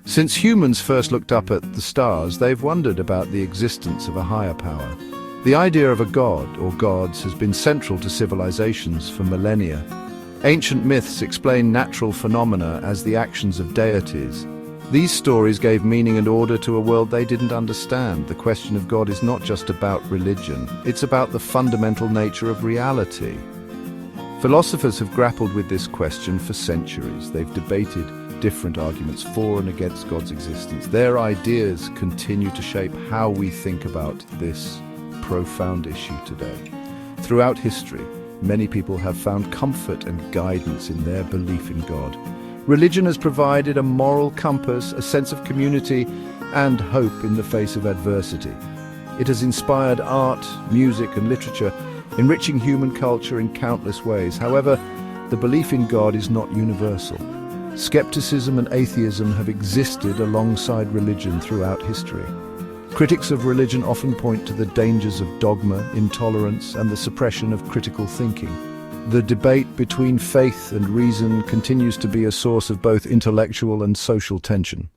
Since humans first looked up at the stars, they've wondered about the existence of a higher power. The idea of a god or gods has been central to civilizations for millennia. Ancient myths explain natural phenomena as the actions of deities. These stories gave meaning and order to a world they didn't understand. The question of God is not just about religion, it's about the fundamental nature of reality. Philosophers have grappled with this question for centuries. They've debated different arguments for and against God's existence. Their ideas continue to shape how we think about this profound issue today. Throughout history, many people have found comfort and guidance in their belief in God. Religion has provided a moral compass, a sense of community, and hope in the face of adversity. It has inspired art, music, and literature, enriching human culture in countless ways. However, the belief in God is not universal. Skepticism and atheism have existed alongside religion throughout history. Critics of religion often point to the dangers of dogma, intolerance, and the suppression of critical thinking. The debate between faith and reason continues to be a source of both intellectual and social tension.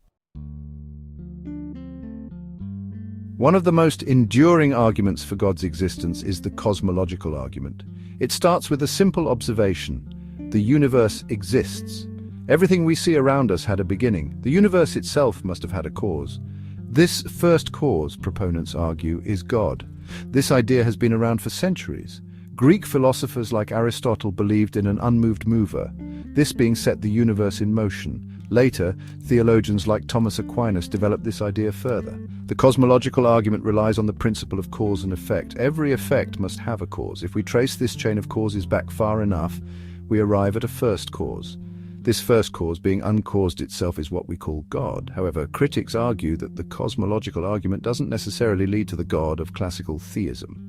One of the most enduring arguments for God's existence is the cosmological argument. It starts with a simple observation: the universe exists. Everything we see around us had a beginning. The universe itself must have had a cause. This first cause, proponents argue, is God. This idea has been around for centuries. Greek philosophers like Aristotle believed in an unmoved mover, this being set the universe in motion. Later, theologians like Thomas Aquinas developed this idea further. The cosmological argument relies on the principle of cause and effect. Every effect must have a cause. If we trace this chain of causes back far enough, we arrive at a first cause. This first cause, being uncaused itself, is what we call God. However, critics argue that the cosmological argument doesn't necessarily lead to the God of classical theism.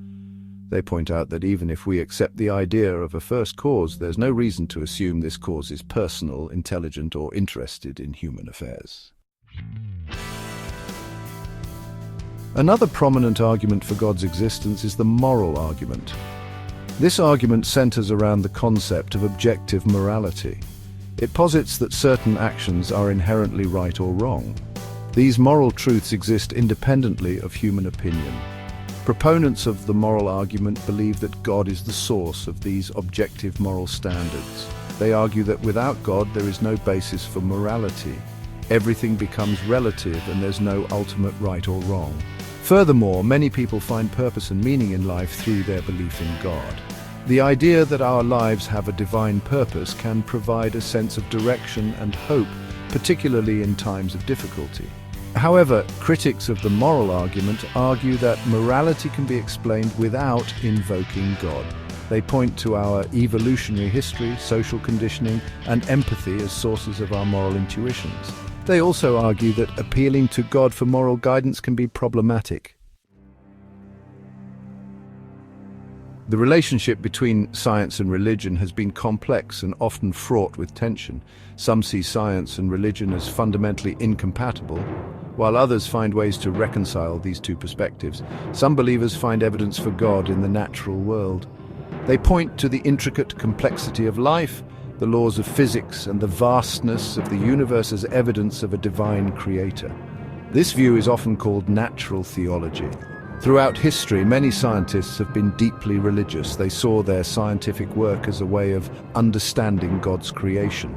They point out that even if we accept the idea of a first cause, there's no reason to assume this cause is personal, intelligent, or interested in human affairs. Another prominent argument for God's existence is the moral argument. This argument centers around the concept of objective morality. It posits that certain actions are inherently right or wrong. These moral truths exist independently of human opinion. Proponents of the moral argument believe that God is the source of these objective moral standards. They argue that without God there is no basis for morality. Everything becomes relative and there's no ultimate right or wrong. Furthermore, many people find purpose and meaning in life through their belief in God. The idea that our lives have a divine purpose can provide a sense of direction and hope, particularly in times of difficulty. However, critics of the moral argument argue that morality can be explained without invoking God. They point to our evolutionary history, social conditioning, and empathy as sources of our moral intuitions. They also argue that appealing to God for moral guidance can be problematic. The relationship between science and religion has been complex and often fraught with tension. Some see science and religion as fundamentally incompatible, while others find ways to reconcile these two perspectives. Some believers find evidence for God in the natural world. They point to the intricate complexity of life, the laws of physics, and the vastness of the universe as evidence of a divine creator. This view is often called natural theology. Throughout history, many scientists have been deeply religious. They saw their scientific work as a way of understanding God's creation.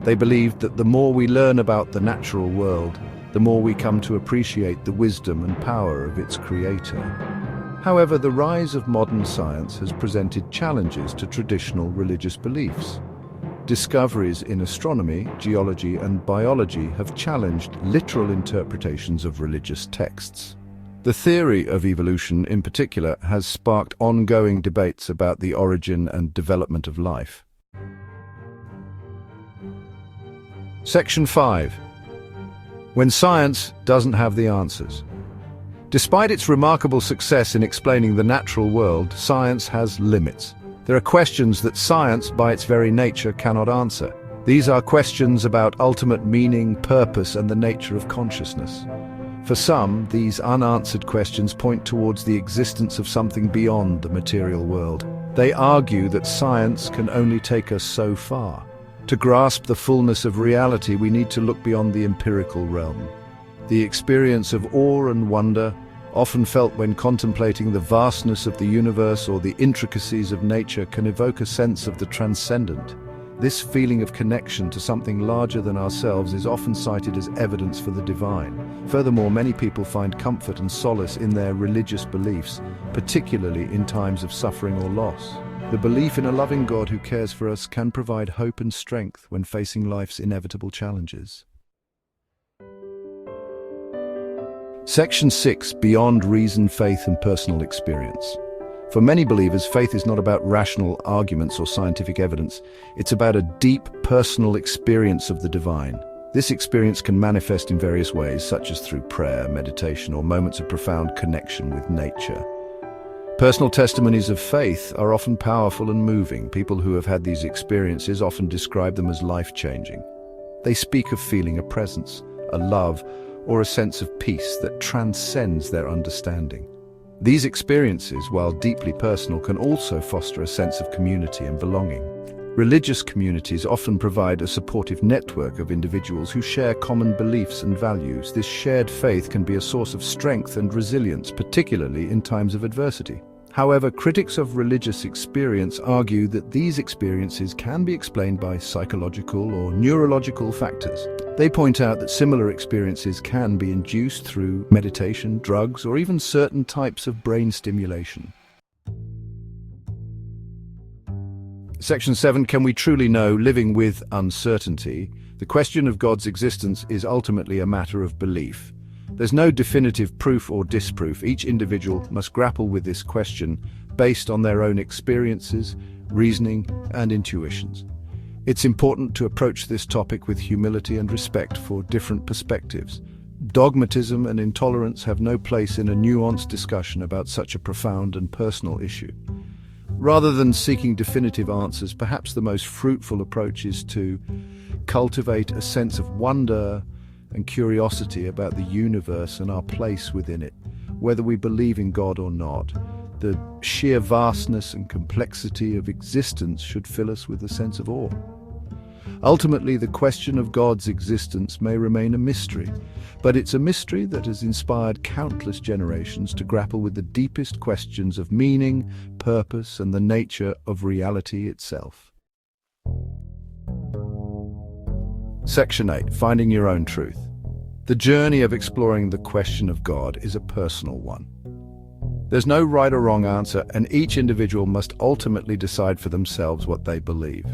They believed that the more we learn about the natural world, the more we come to appreciate the wisdom and power of its creator. However, the rise of modern science has presented challenges to traditional religious beliefs. Discoveries in astronomy, geology, and biology have challenged literal interpretations of religious texts. The theory of evolution, in particular, has sparked ongoing debates about the origin and development of life. Section 5. When science doesn't have the answers. Despite its remarkable success in explaining the natural world, science has limits. There are questions that science, by its very nature, cannot answer. These are questions about ultimate meaning, purpose, and the nature of consciousness. For some, these unanswered questions point towards the existence of something beyond the material world. They argue that science can only take us so far. To grasp the fullness of reality, we need to look beyond the empirical realm. The experience of awe and wonder, often felt when contemplating the vastness of the universe or the intricacies of nature, can evoke a sense of the transcendent. This feeling of connection to something larger than ourselves is often cited as evidence for the divine. Furthermore, many people find comfort and solace in their religious beliefs, particularly in times of suffering or loss. The belief in a loving God who cares for us can provide hope and strength when facing life's inevitable challenges. Section 6. Beyond reason, faith and personal experience. For many believers, faith is not about rational arguments or scientific evidence. It's about a deep, personal experience of the divine. This experience can manifest in various ways, such as through prayer, meditation, or moments of profound connection with nature. Personal testimonies of faith are often powerful and moving. People who have had these experiences often describe them as life-changing. They speak of feeling a presence, a love, or a sense of peace that transcends their understanding. These experiences, while deeply personal, can also foster a sense of community and belonging. Religious communities often provide a supportive network of individuals who share common beliefs and values. This shared faith can be a source of strength and resilience, particularly in times of adversity. However, critics of religious experience argue that these experiences can be explained by psychological or neurological factors. They point out that similar experiences can be induced through meditation, drugs, or even certain types of brain stimulation. Section 7. Can we truly know? Living with uncertainty. The question of God's existence is ultimately a matter of belief. There's no definitive proof or disproof. Each individual must grapple with this question based on their own experiences, reasoning, and intuitions. It's important to approach this topic with humility and respect for different perspectives. Dogmatism and intolerance have no place in a nuanced discussion about such a profound and personal issue. Rather than seeking definitive answers, perhaps the most fruitful approach is to cultivate a sense of wonder and curiosity about the universe and our place within it. Whether we believe in God or not, the sheer vastness and complexity of existence should fill us with a sense of awe. Ultimately, the question of God's existence may remain a mystery, but it's a mystery that has inspired countless generations to grapple with the deepest questions of meaning, purpose, and the nature of reality itself. Section 8. Finding your own truth. The journey of exploring the question of God is a personal one. There's no right or wrong answer, and each individual must ultimately decide for themselves what they believe.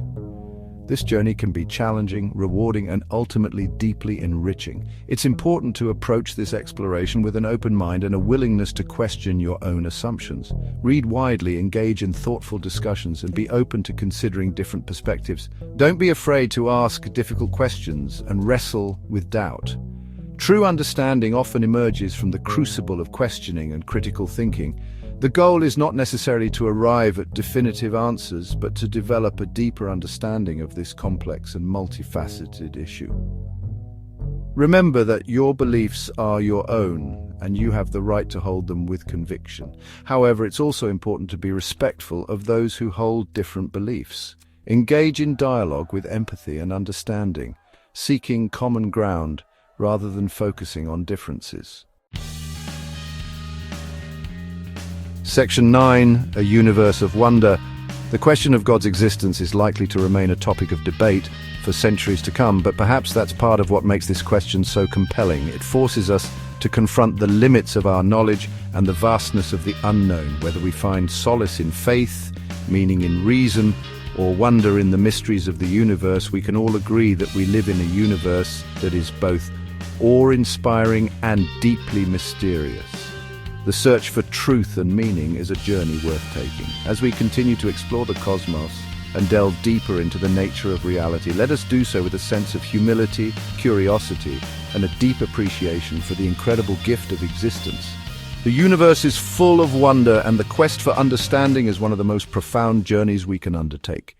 This journey can be challenging, rewarding, and ultimately deeply enriching. It's important to approach this exploration with an open mind and a willingness to question your own assumptions. Read widely, engage in thoughtful discussions, and be open to considering different perspectives. Don't be afraid to ask difficult questions and wrestle with doubt. True understanding often emerges from the crucible of questioning and critical thinking. The goal is not necessarily to arrive at definitive answers, but to develop a deeper understanding of this complex and multifaceted issue. Remember that your beliefs are your own, and you have the right to hold them with conviction. However, it's also important to be respectful of those who hold different beliefs. Engage in dialogue with empathy and understanding, seeking common ground rather than focusing on differences. Section 9. A universe of wonder. The question of God's existence is likely to remain a topic of debate for centuries to come, but perhaps that's part of what makes this question so compelling. It forces us to confront the limits of our knowledge and the vastness of the unknown. Whether we find solace in faith, meaning in reason, or wonder in the mysteries of the universe, we can all agree that we live in a universe that is both awe-inspiring and deeply mysterious. The search for truth and meaning is a journey worth taking. As we continue to explore the cosmos and delve deeper into the nature of reality, let us do so with a sense of humility, curiosity, and a deep appreciation for the incredible gift of existence. The universe is full of wonder, and the quest for understanding is one of the most profound journeys we can undertake.